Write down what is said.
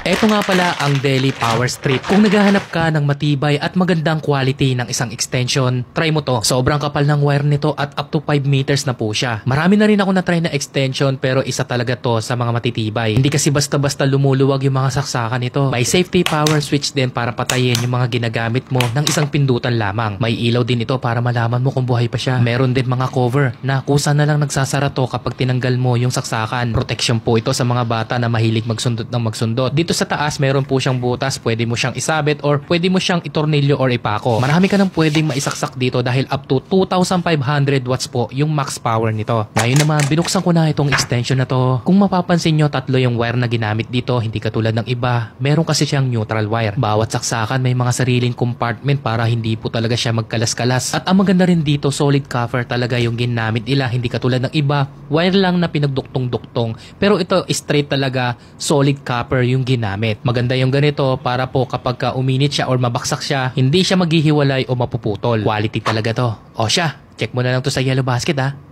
Eto nga pala ang Deli Power Strip. Kung naghahanap ka ng matibay at magandang quality ng isang extension, try mo to. Sobrang kapal ng wire nito at up to 5 meters na po siya. Marami na rin ako na-try na extension pero isa talaga to sa mga matitibay. Hindi kasi basta-basta lumuluwag yung mga saksakan nito. May safety power switch din para patayin yung mga ginagamit mo ng isang pindutan lamang. May ilaw din ito para malaman mo kung buhay pa siya. Meron din mga cover na kusa na lang nagsasara to kapag tinanggal mo yung saksakan. Protection po ito sa mga bata na mahilig magsundot ng magsundot. Dito sa taas meron po siyang butas, pwede mo siyang isabit or pwede mo siyang itornilyo or ipako. Marami ka nang pwedeng maisaksak dito dahil up to 2,500 watts po yung max power nito. Ngayon naman, binuksan ko na itong extension na to. Kung mapapansin nyo, tatlo yung wire na ginamit dito, hindi katulad ng iba. Meron kasi siyang neutral wire. Bawat saksakan may mga sariling compartment para hindi po talaga siya magkalas-kalas. At ang maganda rin dito, solid copper talaga yung ginamit nila, hindi katulad ng iba, wire lang na pinagduktong-duktong. Pero ito, straight talaga, solid copper yung ginamit. Maganda yung ganito para po kapag ka uminit siya or mabaksak siya, hindi siya maghihiwalay o mapuputol. Quality talaga to. O siya, check mo na lang to sa Yellow Basket ha.